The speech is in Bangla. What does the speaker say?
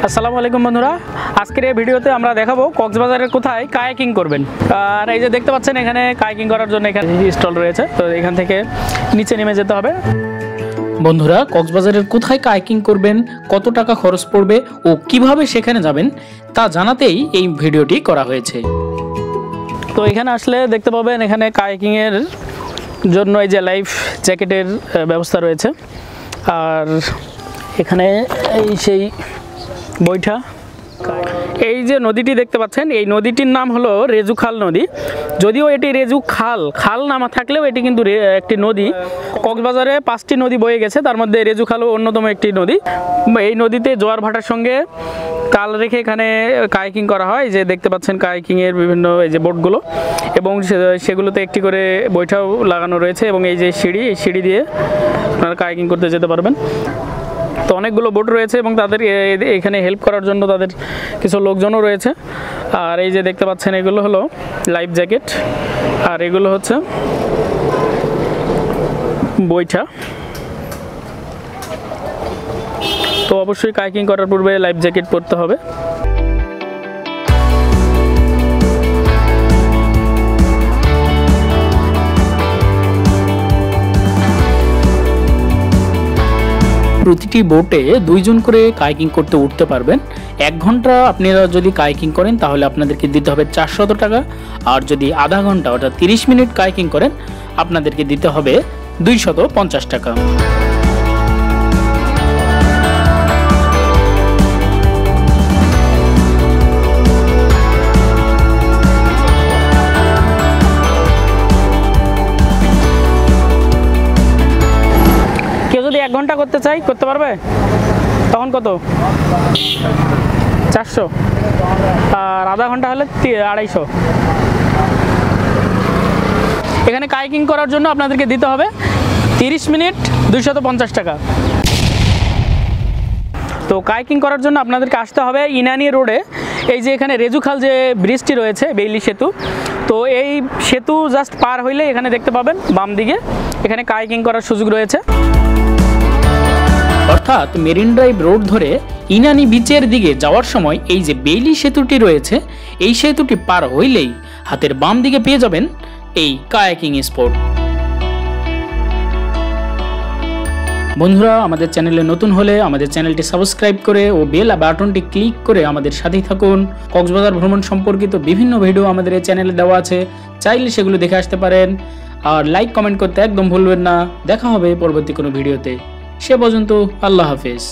আসসালামু আলাইকুম বন্ধুরা, আজকের এই ভিডিওতে আমরা দেখাবো কক্সবাজারের কোথায় কায়াকিং করবেন। আর এই যে দেখতে পাচ্ছেন এখানে কায়াকিং করার জন্য এখানে স্টল রয়েছে, তো এখান থেকে নিচে নেমে যেতে হবে। বন্ধুরা, কক্সবাজারের কোথায় কায়াকিং করবেন, কত টাকা খরচ পড়বে ও কিভাবে সেখানে যাবেন তা জানাতেই এই ভিডিওটি করা হয়েছে। তো এখানে আসলে দেখতে পাবেন এখানে কায়াকিং এর জন্য এই যে লাইফ জ্যাকেটের ব্যবস্থা রয়েছে। আর এখানে এই সেই বৈঠা, এই যে নদীটি দেখতে পাচ্ছেন এই নদীটির নাম হলো রেজুখাল নদী। যদিও এটি রেজু খাল নামা থাকলেও এটি কিন্তু একটি নদী। কক্সবাজারে 5টি নদী বয়ে গেছে, তার মধ্যে রেজুখালও অন্যতম একটি নদী। এই নদীতে জোয়ার ভাটার সঙ্গে তাল রেখে এখানে কায়াকিং করা হয়। যে দেখতে পাচ্ছেন কায়াকিংয়ের বিভিন্ন এই যে বোটগুলো, এবং সেগুলোতে একটি করে বৈঠাও লাগানো রয়েছে, এবং এই যে এই সিঁড়ি দিয়ে আপনারা কায়াকিং করতে যেতে পারবেন। তো অনেকগুলো বোট রয়েছে এবং তাদের এখানে হেল্প করার জন্য তাদের কিছু লোকজনও রয়েছে। আর এই যে দেখতে পাচ্ছেন এগুলো হলো লাইফ জ্যাকেট, আর এগুলো হচ্ছে বৈঠা। তো অবশ্যই কায়াকিং করার পূর্বে লাইফ জ্যাকেট পরতে হবে। প্রতিটি বোটে 2 জন করে কায়াকিং করতে উঠতে পারবেন। 1 ঘন্টা আপনারা যদি কায়াকিং করেন তাহলে আপনাদেরকে দিতে হবে 400 টাকা, আর যদি আধা ঘন্টা অর্থাৎ 30 মিনিট কায়াকিং করেন আপনাদেরকে দিতে হবে 250 টাকা। যদি 1 ঘন্টা করতে চাই করতে পারবে? তখন কত? 400। আর আধা ঘন্টা হলে 250। এখানে কায়াকিং করার জন্য আপনাদেরকে দিতে হবে 30 মিনিট 250 টাকা। তো কায়াকিং করার জন্য আপনাদেরকে আসতে হবে ইনানি রোডে। এই যে এখানে রেজুখাল যে ব্রিজটি রয়েছে, বেইলি সেতু, তো এই সেতু জাস্ট পার হইলে এখানে দেখতে পাবেন বাম দিকে এখানে কায়াকিং করার সুযোগ রয়েছে। অর্থাৎ মেরিন ড্রাইভ রোড ধরে ইনানি বিচের দিকে যাওয়ার সময় এই যে বেইলি সেতুটি রয়েছে, এই সেতুটি পার হইলেই হাতের বাম দিকে পেয়ে যাবেন এই কায়াকিং স্পট। বন্ধুরা, আমাদের চ্যানেলে নতুন হলে আমাদের চ্যানেলটি সাবস্ক্রাইব করে ও বেল বাটনটি ক্লিক করে আমাদের সাথেই থাকুন। কক্সবাজার ভ্রমণ সম্পর্কিত বিভিন্ন ভিডিও আমাদের এই চ্যানেলে দেওয়া আছে, চাইলে সেগুলো দেখে আসতে পারেন। আর লাইক কমেন্ট করতে একদম ভুলবেন না। দেখা হবে পরবর্তী কোনো ভিডিওতে। সে পর্যন্ত আল্লাহ হাফেজ।